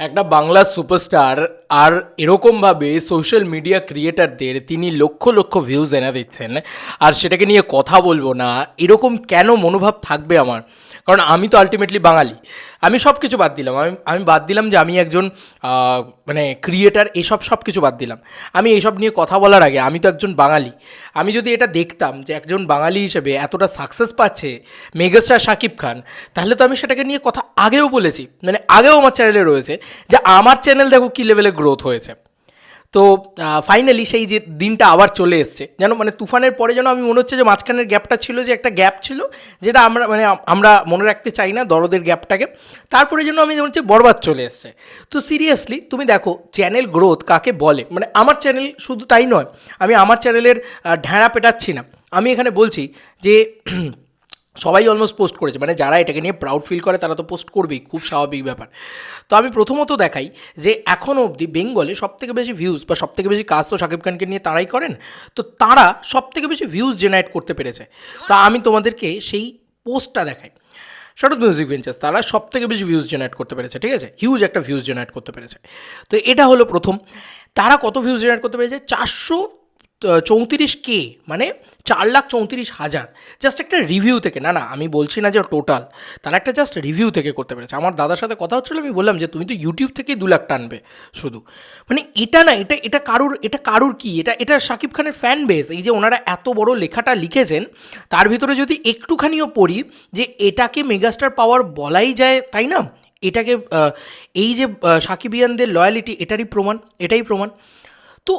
একটা বাংলা সুপারস্টার আর এরকমভাবে social media ক্রিয়েটারদের তিনি লক্ষ লক্ষ ভিউজ এনে দিচ্ছেন, আর সেটাকে নিয়ে কথা বলবো না এরকম কেন মনোভাব থাকবে আমার? কারণ আমি তো আলটিমেটলি বাঙালি। আমি সব কিছু বাদ দিলাম, আমি বাদ দিলাম যে আমি একজন মানে ক্রিয়েটার, সব কিছু বাদ দিলাম। আমি এইসব নিয়ে কথা বলার আগে আমি তো একজন বাঙালি। আমি যদি এটা দেখতাম যে একজন বাঙালি হিসেবে এতটা সাকসেস পাচ্ছে মেগাস্টার শাকিব খান, তাহলে তো আমি সেটাকে নিয়ে কথা আগেও বলেছি, মানে আগেও আমার চ্যানেলে রয়েছে যে আমার চ্যানেল দেখো কী লেভেলে গ্রোথ হয়েছে। তো ফাইনালি সেই যে দিনটা আবার চলে এসছে, যেন মানে তুফানের পরে যেন আমি মনে হচ্ছে যে মাঝখানের গ্যাপটা ছিল, যে একটা গ্যাপ ছিল যেটা আমরা মনে রাখতে চাই না, দরদের গ্যাপটাকে। তারপরে যেন আমি মনে হচ্ছে বরবাদ চলে এসছে। তো সিরিয়াসলি তুমি দেখো চ্যানেল গ্রোথ কাকে বলে, মানে আমার চ্যানেল শুধু তাই নয়, আমি আমার চ্যানেলের ঢ্যাঁড়া পেটাচ্ছি না। আমি এখানে বলছি যে সবাই অলমোস্ট পোস্ট করেছে, মানে যারা এটাকে নিয়ে প্রাউড ফিল করে তারা তো পোস্ট করবেই, খুব স্বাভাবিক ব্যাপার। তো আমি প্রথমত দেখাই যে এখনও অবধি বেঙ্গলে সবথেকে বেশি ভিউজ বা সবথেকে বেশি কাজ তো শাকিব খানকে নিয়ে তারাই করেন, তো তারা সবথেকে বেশি ভিউজ জেনারেট করতে পেরেছে। তো আমি তোমাদেরকে সেই পোস্টটা দেখাই। শরৎ মিউজিক ভেঞ্চার্স তারা সবথেকে বেশি ভিউজ জেনারেট করতে পেরেছে, ঠিক আছে, হিউজ একটা ভিউজ জেনারেট করতে পেরেছে। তো এটা হলো প্রথম। তারা কত ভিউজ জেনারেট করতে পেরেছে? 434K, মানে 4,34,000 জাস্ট একটা রিভিউ থেকে। না না, আমি বলছি না যে টোটাল, তারা একটা জাস্ট রিভিউ থেকে করতে পেরেছে। আমার দাদার সাথে কথা হচ্ছিলো, আমি বললাম যে তুমি তো ইউটিউব থেকেই 2 লাখ টানবে শুধু, মানে এটা না, এটা কারুর কি, এটা শাকিব খানের ফ্যান বেস। এই যে ওনারা এত বড় লেখাটা লিখেছেন, তার ভিতরে যদি একটুখানিও পড়ি যে এটাকে মেগাস্টার পাওয়ার বলাই যায়, তাই না? এটাকে এই যে সাকিবিয়ানদের লয়ালিটি, এটাই প্রমাণ। তো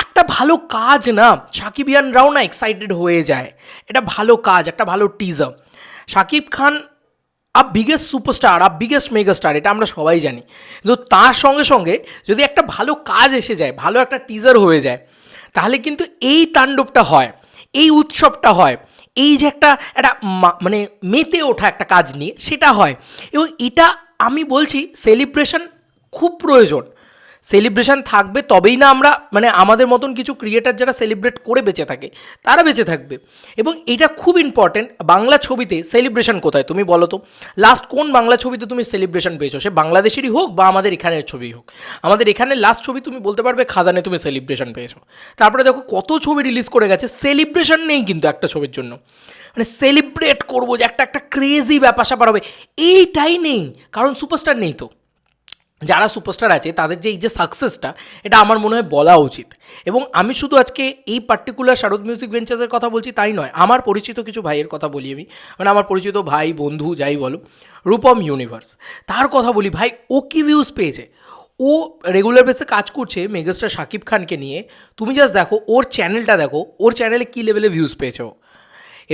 একটা ভালো কাজ না, সাকিবিয়ানরাও না এক্সাইটেড হয়ে যায়। এটা ভালো কাজ, একটা ভালো teaser. Shakib Khan biggest superstar, biggest megastar, এটা আমরা সবাই জানি। কিন্তু তার সঙ্গে সঙ্গে যদি একটা ভালো কাজ এসে যায়, ভালো একটা টিজার হয়ে যায়, তাহলে কিন্তু এই তাণ্ডবটা হয়, এই উৎসবটা হয়, এই যে একটা মানে মেতে ওঠা একটা কাজ নিয়ে সেটা হয়। এবং এটা আমি বলছি সেলিব্রেশন খুব প্রয়োজন। সেলিব্রেশন থাকবে তবেই না আমরা, মানে আমাদের মতন কিছু ক্রিয়েটার যারা সেলিব্রেট করে বেঁচে থাকে তারা বেঁচে থাকবে। এবং এটা খুব ইম্পর্ট্যান্ট। বাংলা ছবিতে সেলিব্রেশন কোথায় তুমি বলো তো? লাস্ট কোন বাংলা ছবিতে তুমি সেলিব্রেশন পেয়েছো? সে বাংলাদেশেরই হোক বা আমাদের এখানের ছবি হোক। আমাদের এখানে লাস্ট ছবি তুমি বলতে পারবে খাদানে তুমি সেলিব্রেশন পেয়েছো। তারপরে দেখো কত ছবি রিলিজ করে গেছে, সেলিব্রেশন নেই কিন্তু একটা ছবির জন্য। মানে সেলিব্রেট করবো যে একটা ক্রেজি ব্যাপার স্যাপার হবে, এইটাই নেই, কারণ সুপারস্টার নেই। তো যারা সুপারস্টার আছে তাদের যে এই যে সাকসেসটা, এটা আমার মনে হয় বলা উচিত। এবং আমি শুধু আজকে এই পার্টিকুলার শারদ মিউজিক ভেঞ্চার্সের কথা বলছি তাই নয়, আমার পরিচিত কিছু ভাইয়ের কথা বলি আমি, মানে আমার পরিচিত ভাই বন্ধু যাই বলো, রূপম ইউনিভার্স, তার কথা বলি। ভাই ও কি ভিউজ পেয়েছে! ও রেগুলার বেসে কাজ করছে মেগাস্টার শাকিব খানকে নিয়ে। তুমি জাস্ট দেখো ওর চ্যানেলটা, দেখো ওর চ্যানেলে কী লেভেলে ভিউজ পেয়েছে ও।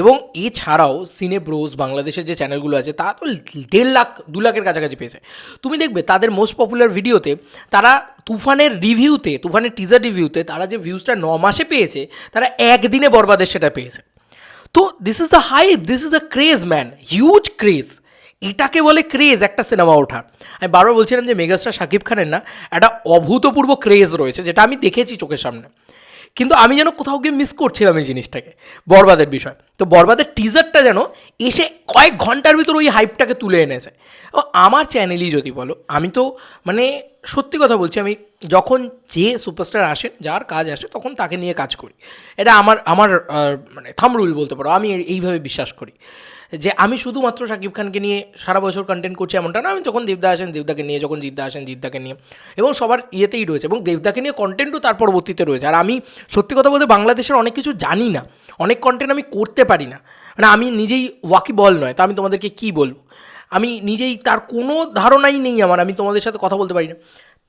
এবং এছাড়াও সিনে ব্রোস বাংলাদেশের যে চ্যানেলগুলো আছে তা তো 1.5 লাখ 2 লাখের কাছাকাছি পেয়েছে। তুমি দেখবে তাদের মোস্ট পপুলার ভিডিওতে তারা তুফানের রিভিউতে, তুফানের টিজার রিভিউতে তারা যে ভিউজটা 9 মাসে পেয়েছে, তারা একদিনে বরবাদের সেটা পেয়েছে। তো this is the hype, this is the craze man, huge craze. এটাকে বলে ক্রেজ একটা সিনেমা ওঠার। আমি বারবার বলছিলাম যে মেগাস্টার শাকিব খানের না একটা অভূতপূর্ব ক্রেজ রয়েছে, যেটা আমি দেখেছি চোখের সামনে। কিন্তু আমি যেন কোথাও গিয়ে মিস করছিলাম এই জিনিসটাকে, বরবাদের বিষয়। তো বরবাদের টিজারটা যেন এসে কয়েক ঘন্টার ভিতর ওই হাইপটাকে তুলে এনেছে। ও আমার চ্যানেলই যদি বলো, আমি তো মানে সত্যি কথা বলছি, আমি যখন যে সুপারস্টার আসেন, যার কাজ আসে, তখন তাকে নিয়ে কাজ করি। এটা আমার আমার মানে থাম রুল বলতে পারো। আমি এইভাবে বিশ্বাস করি যে আমি শুধুমাত্র শাকিব খানকে নিয়ে সারা বছর কন্টেন্ট করছি এমনটা না। আমি যখন দেবদা আসেন দেবদাকে নিয়ে, যখন জিদ্দা আসেন জিদ্দাকে নিয়ে, এবং সবার ইয়েতেই রয়েছে, এবং দেবদাকে নিয়ে কন্টেন্টও তার পরবর্তীতে রয়েছে। আর আমি সত্যি কথা বলতে বাংলাদেশের অনেক কিছু জানি না, অনেক কন্টেন্ট আমি করতে পারি না, মানে আমি নিজেই ওয়াকিবল নয়, তা আমি তোমাদেরকে কী বলবো, আমি নিজেই তার কোনো ধারণাই নেই আমার, আমি তোমাদের সাথে কথা বলতে পারি না।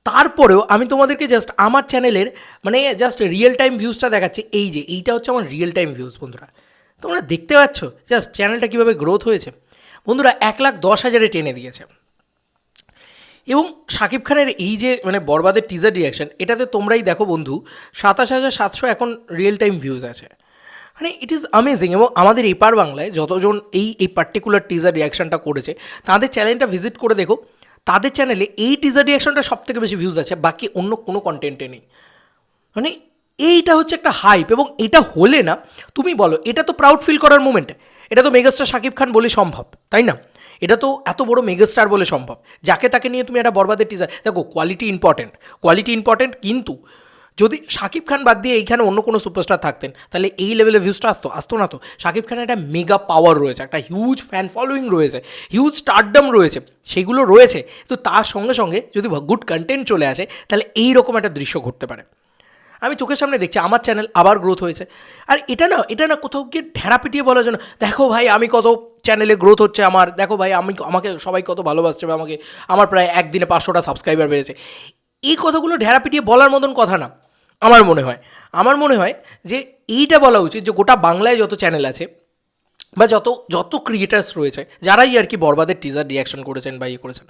তারপরেও আমি তোমাদেরকে জাস্ট আমার চ্যানেলের মানে জাস্ট রিয়েল টাইম ভিউজটা দেখাচ্ছি। এই যে এইটা হচ্ছে আমার রিয়েল টাইম ভিউজ বন্ধুরা, তোমরা দেখতে পাচ্ছ জাস্ট চ্যানেলটা কীভাবে গ্রোথ হয়েছে। বন্ধুরা 1,10,000-এ টেনে দিয়েছে। এবং শাকিব খানের এই যে মানে বরবাদের টিজার রিয়াকশান, এটাতে তোমরাই দেখো বন্ধু 27,700 এখন রিয়েল টাইম ভিউজ আছে। মানে ইট ইজ অ্যামেজিং। এবং আমাদের এপার বাংলায় যতজন এই পার্টিকুলার টিজার রিয়াকশানটা করেছে, তাদের চ্যানেলটা ভিজিট করে দেখো, তাদের চ্যানেলে এই টিজার রিয়াকশানটা সবথেকে বেশি ভিউজ আছে, বাকি অন্য কোনো কন্টেন্টে নেই। মানে এইটা হচ্ছে একটা হাইপ। এবং এটা হলে না, তুমি বলো, এটা তো প্রাউড ফিল করার মোমেন্ট, এটা তো মেগাস্টার শাকিব খান বলে সম্ভব, তাই না? এটা তো এত বড় মেগাস্টার বলে সম্ভব, যাকে তাকে নিয়ে তুমি একটা বরবাদের টিজার দেখো। কোয়ালিটি ইম্পর্টেন্ট, কিন্তু যদি শাকিব খান বাদ দিয়ে এইখানে অন্য কোনো সুপারস্টার থাকতেন তাহলে এই লেভেলে ভিউজটা আসতো না তো। শাকিব খানের একটা মেগা পাওয়ার রয়েছে, একটা হিউজ ফ্যান ফলোয়িং রয়েছে, হিউজ স্টারডম রয়েছে, সেগুলো রয়েছে। তো তার সঙ্গে সঙ্গে যদি গুড কন্টেন্ট চলে আসে তাহলে এইরকম একটা দৃশ্য ঘটতে পারে। আমি চোখের সামনে দেখছি আমার চ্যানেল আবার গ্রোথ হয়েছে। আর এটা না কোথাও গিয়ে ঢেঁড়া পিটিয়ে বলার জন্য, দেখো ভাই আমি কত চ্যানেলে গ্রোথ হচ্ছে আমার, দেখো ভাই আমাকে সবাই কত ভালোবাসছে, বা আমার প্রায় একদিনে 500টা সাবস্ক্রাইবার বেড়েছে। এই কথাগুলো ঢেঁড়া পিটিয়ে বলার মতন কথা না আমার মনে হয় যে এইটা বলা উচিত যে গোটা বাংলায় যত চ্যানেল আছে বা যত ক্রিয়েটার্স রয়েছে, যারাই আর কি বরবাদের টিজার রিয়াকশন করেছেন বা করেছেন,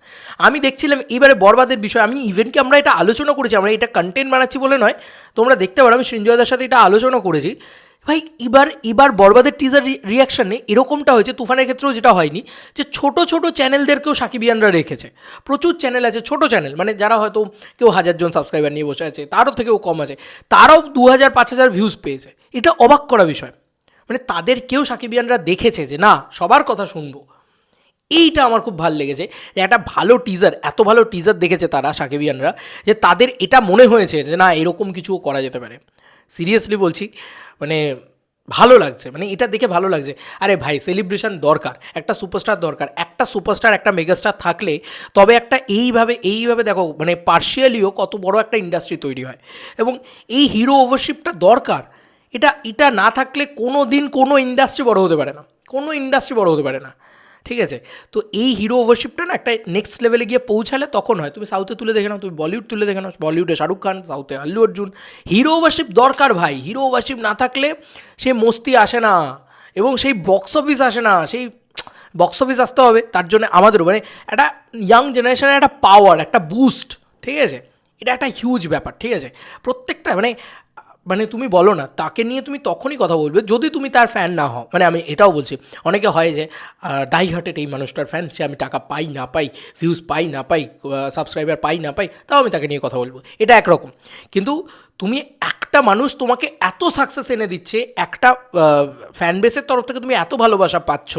আমি দেখছিলাম এইবারে বরবাদের বিষয়, আমি ইভেন্টকে আমরা এটা আলোচনা করেছি, আমরা এটা কন্টেন্ট বানাচ্ছি বলে নয়, তোমরা দেখতে পারো আমি সৃঞ্জয়দার সাথে এটা আলোচনা করেছি। ভাই এবার বরবাদের টিজার রিয়াকশানে এরকমটা হয়েছে, তুফানের ক্ষেত্রেও যেটা হয়নি, যে ছোট চ্যানেলদেরকেও সাকিবিয়ানরা রেখেছে। প্রচুর চ্যানেল আছে, ছোট চ্যানেল, মানে যারা হয়তো কেউ 1000 জন সাবস্ক্রাইবার নিয়ে বসে আছে, তারও থেকেও কম আছে, তারাও 2000-5000 ভিউজ পেয়েছে। এটা অবাক করা বিষয়, মানে তাদেরকেও সাকিবিয়ানরা দেখেছে যে না, সবার কথা শুনবো। এইটা আমার খুব ভালো লেগেছে যে একটা এত ভালো টিজার দেখেছে তারা সাকিবিয়ানরা, যে তাদের এটা মনে হয়েছে যে না, এরকম কিছুও করা যেতে পারে। সিরিয়াসলি বলছি, মানে ভালো লাগছে, মানে এটা দেখে ভালো লাগছে। আরে ভাই, সেলিব্রেশন দরকার, একটা সুপারস্টার দরকার, একটা মেগাস্টার থাকলে তবে একটা এইভাবে দেখো, মানে পার্শিয়ালিও কত বড় একটা ইন্ডাস্ট্রি তৈরি হয়, এবং এই হিরো ওভারশিপটা দরকার। এটা না থাকলে কোনো দিন কোনো ইন্ডাস্ট্রি বড় হতে পারে না, ঠিক আছে? তো এই হিরো ওভারশিপটা না একটা নেক্সট লেভেলে গিয়ে পৌঁছালে তখন হয়। তুমি সাউথে তুলে দেখে নাও, তুমি বলিউড তুলে দেখে নাও, বলিউডে শাহরুখ খান, সাউথে আল্লু অর্জুন। হিরো ওভারশিপ দরকার ভাই, হিরো ওভারশিপ না থাকলে সে মস্তি আসে না, এবং সেই বক্স অফিস আসে না। সেই বক্স অফিস আসতে হবে, তার জন্য আমাদেরও মানে একটা ইয়াং জেনারেশনের একটা পাওয়ার, একটা বুস্ট, ঠিক আছে? এটা একটা হিউজ ব্যাপার, ঠিক আছে? প্রত্যেকটা মানে তুমি বলো না, তাকে নিয়ে তুমি তখনই কথা বলবে যদি তুমি তার ফ্যান না হও। মানে আমি এটাও বলছি, অনেকে হয় যে ডাই হার্টেড এই মানুষটার ফ্যান, সে আমি টাকা পাই না পাই, ভিউজ পাই না পাই, সাবস্ক্রাইবার পাই না পাই, তাও আমি তাকে নিয়ে কথা বলবো, এটা একরকম। কিন্তু তুমি একটা মানুষ তোমাকে এত সাকসেস এনে দিচ্ছে, একটা ফ্যান বেসের তরফ থেকে তুমি এত ভালোবাসা পাচ্ছ,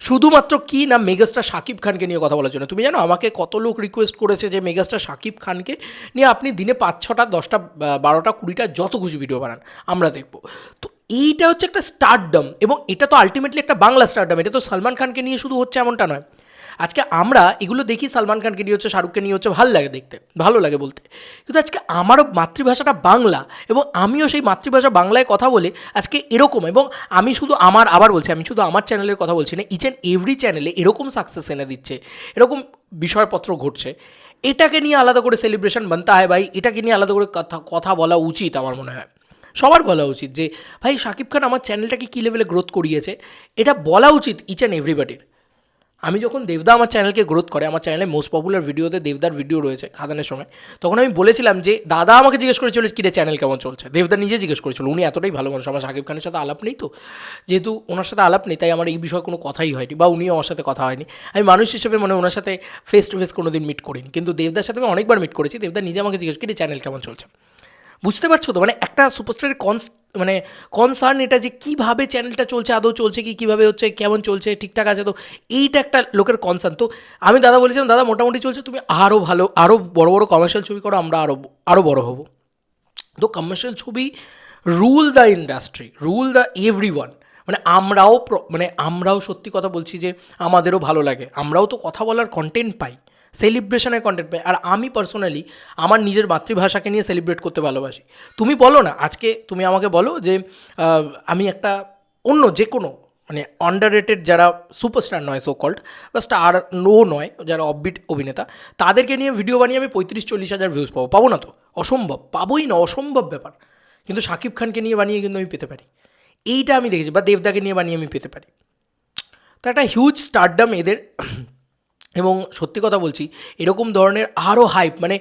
শুধুমাত্র কি না মেগাস্টার শাকিব খানকে নিয়ে কথা বলার জন্য। তুমি জানো আমাকে কত লোক রিকোয়েস্ট করেছে যে মেগাস্টার শাকিব খানকে নিয়ে আপনি দিনে 5-6টা 10টা 12টা 20টা যত খুশি ভিডিও বানান, আমরা দেখব। তো এইটা হচ্ছে একটা স্টারডম, এবং এটা তো আলটিমেটলি একটা বাংলা স্টারডম। এটা তো সালমান খানকে নিয়ে শুধু হচ্ছে এমনটা নয়। আজকে আমরা এগুলো দেখি, সালমান খানকে নিয়ে হচ্ছে, শাহরুখকে নিয়ে হচ্ছে, ভালো লাগে দেখতে, ভালো লাগে বলতে, কিন্তু আজকে আমারও মাতৃভাষাটা বাংলা, এবং আমিও সেই মাতৃভাষা বাংলায় কথা বলে আজকে এরকম। এবং আমি শুধু আমার চ্যানেলের কথা বলছি না, ইচ অ্যান্ড এভরি চ্যানেলে এরকম সাকসেস এনে দিচ্ছে, এরকম বিষয়পত্র ঘটছে। এটাকে নিয়ে আলাদা করে সেলিব্রেশন বানতে হয় ভাই, এটাকে নিয়ে আলাদা করে কথা বলা উচিত আমার মনে হয়। সবার বলা উচিত যে ভাই শাকিব খান আমার চ্যানেলটাকে কী লেভেলে গ্রোথ করিয়েছে, এটা বলা উচিত ইচ অ্যান্ড এভরিবাডির। আমি যখন দেবদা আমার চ্যানেলকে গ্রোথ করে, আমার চ্যানেলে মোস্ট পপুলার ভিডিওতে দেবদার ভিডিও রয়েছে খাদানের সময়, তখন আমি বলেছিলাম যে দাদা আমাকে জিজ্ঞেস করেছিল কিরে চ্যানেল কেমন চলছে, দেবদা নিজে জিজ্ঞেস করেছিল, উনি এতটাই ভালো মানুষ। আমার শাকিব খানের সাথে আলাপ নেই, তো যেহেতু ওনার সাথে আলাপ নেই তাই আমার এই বিষয়ে কোনো কথাই হয়নি, বা উনিও আমার সাথে কথা হয়নি। আমি মানুষ হিসেবে মানে ওনার সাথে ফেস টু ফেস কোনো দিন মিট করিনি, কিন্তু দেবদার সাথে আমি অনেকবার মিট করেছি। দেবদা নিজে আমাকে জিজ্ঞেস করি চ্যানেল কেমন চলছে। বুঝতে পারছো তো, মানে একটা সুপারস্টারের কনসার্ন এটা, যে কীভাবে চ্যানেলটা চলছে, আদৌ চলছে কি, কীভাবে হচ্ছে, কেমন চলছে, ঠিকঠাক আছে তো, এইটা একটা লোকের কনসার্ন। তো আমি দাদা বলেছিলাম দাদা মোটামুটি চলছে, তুমি আরও ভালো, আরও বড় বড় কমার্শিয়াল ছবি করো, আমরা আরও বড় হব। তো কমার্শিয়াল ছবি rule the industry, rule the everyone. মানে আমরাও সত্যি কথা বলছি যে আমাদেরও ভালো লাগে, আমরাও তো কথা বলার কন্টেন্ট পাই, সেলিব্রেশনের কন্টেন্ট পাই। আর আমি পার্সোনালি আমার নিজের মাতৃভাষাকে নিয়ে সেলিব্রেট করতে ভালোবাসি। তুমি বলো না, আজকে তুমি আমাকে বলো যে আমি একটা অন্য যে কোনো মানে আন্ডাররেটেড যারা সুপারস্টার নয়, সো কল্ড, বা স্টার নয়, যারা অফবিট অভিনেতা, তাদেরকে নিয়ে ভিডিও বানিয়ে আমি 35-40 হাজার ভিউজ পাবো না তো? অসম্ভব, পাবোই না, অসম্ভব ব্যাপার। কিন্তু শাকিব খানকে নিয়ে বানিয়ে কিন্তু আমি পেতে পারি, এইটা আমি দেখেছি, বা দেবদাকে নিয়ে বানিয়ে আমি পেতে পারি। তো একটা হিউজ স্টারডাম এদের। এবং সত্যি কথা বলছি, এরকম ধরনের আরও হাইপ, মানে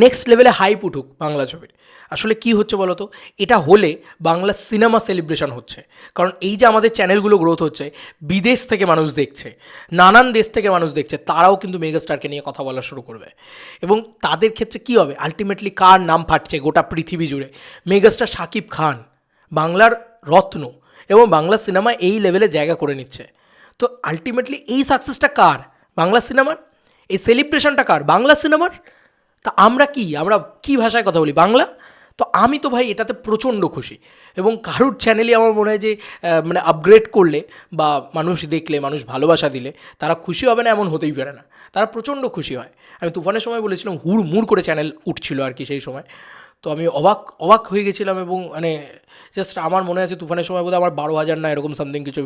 নেক্সট লেভেলে হাইপ উঠুক বাংলা ছবির। আসলে কি হচ্ছে বলো তো, এটা হলে বাংলা সিনেমা সেলিব্রেশন হচ্ছে। কারণ এই যে আমাদের চ্যানেলগুলো গ্রোথ হচ্ছে, বিদেশ থেকে মানুষ দেখছে, নানান দেশ থেকে মানুষ দেখছে, তারাও কিন্তু মেগাস্টারকে নিয়ে কথা বলা শুরু করবে। এবং তাদের ক্ষেত্রে কী হবে, আলটিমেটলি কার নাম ফাটছে গোটা পৃথিবী জুড়ে? মেগাস্টার শাকিব খান, বাংলার রত্ন, এবং বাংলা সিনেমা এই লেভেলে জায়গা করে নিচ্ছে। তো আলটিমেটলি এই সাকসেসটা কার? বাংলা সিনেমার। এই সেলিব্রেশনটা কার? বাংলা সিনেমার। তা আমরা কি ভাষায় কথা বলি? বাংলা। তো আমি তো ভাই এটাতে প্রচণ্ড খুশি, এবং কারুর চ্যানেলই আমার মনে হয় যে মানে আপগ্রেড করলে বা মানুষ দেখলে, মানুষ ভালোবাসা দিলে তারা খুশি হবে না এমন হতেই পারে না, তারা প্রচণ্ড খুশি হয়। আমি তুফানের সময় বলেছিলাম হুড়মুড় করে চ্যানেল উঠছিল আর কি সেই সময়। তো আমি অবাক হয়ে গেছিলাম, এবং মানে জাস্ট আমার মনে আছে তুফানের সময় বোধহয় আমার 12,000 না এরকম সামথিং কিছু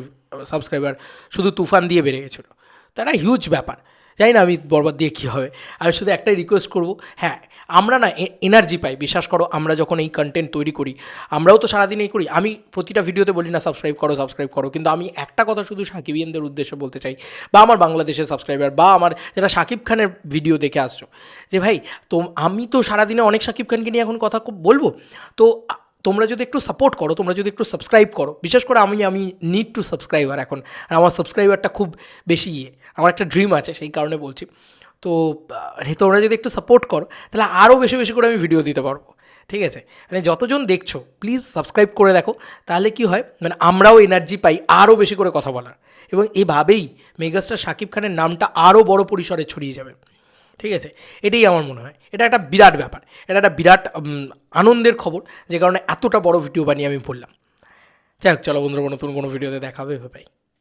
সাবস্ক্রাইবার শুধু তুফান দিয়ে বেড়ে গেছিলো। তো একটা হিউজ ব্যাপার। জানি না আমি বরবাদ দিয়ে কী হবে। আমি শুধু একটাই রিকোয়েস্ট করবো, হ্যাঁ আমরা না এনার্জি পাই, বিশ্বাস করো। আমরা যখন এই কন্টেন্ট তৈরি করি, আমরাও তো সারাদিন এই করি। আমি প্রতিটা ভিডিওতে বলি না সাবস্ক্রাইব করো, কিন্তু আমি একটা কথা শুধু সাকিবিয়ানদের উদ্দেশ্যে বলতে চাই, বা আমার বাংলাদেশের সাবস্ক্রাইবার, বা আমার যারা শাকিব খানের ভিডিও দেখে আসছো, যে ভাই আমি তো সারাদিনে অনেক শাকিব খানকে নিয়ে এখন কথা বলবো। তো তোমরা যদি একটু সাপোর্ট করো, তোমরা যদি একটু সাবস্ক্রাইব করো, বিশেষ করে আমি নিড টু সাবস্ক্রাইবার এখন, আর আমার সাবস্ক্রাইবারটা খুব বেশি আমার একটা ড্রিম আছে, সেই কারণে বলছি। তো তোমরা যদি একটু সাপোর্ট করো তাহলে আরও বেশি বেশি করে আমি ভিডিও দিতে পারবো, ঠিক আছে? মানে যতজন দেখছো প্লিজ সাবস্ক্রাইব করে দেখো, তাহলে কি হয়, মানে আমরাও এনার্জি পাই আরও বেশি করে কথা বলার, এবং এভাবেই মেগাস্টার শাকিব খানের নামটা আরও বড় পরিসরে ছড়িয়ে যাবে, ঠিক আছে? এটাই আমার মনে হয়, এটা একটা বিরাট ব্যাপার, এটা একটা বিরাট আনন্দের খবর, যে কারণে এতটা বড় ভিডিও বানিয়ে আমি বললাম। যাই হোক, চলো বন্ধুরা, নতুন কোনো ভিডিওতে দেখা হবে, ভাই।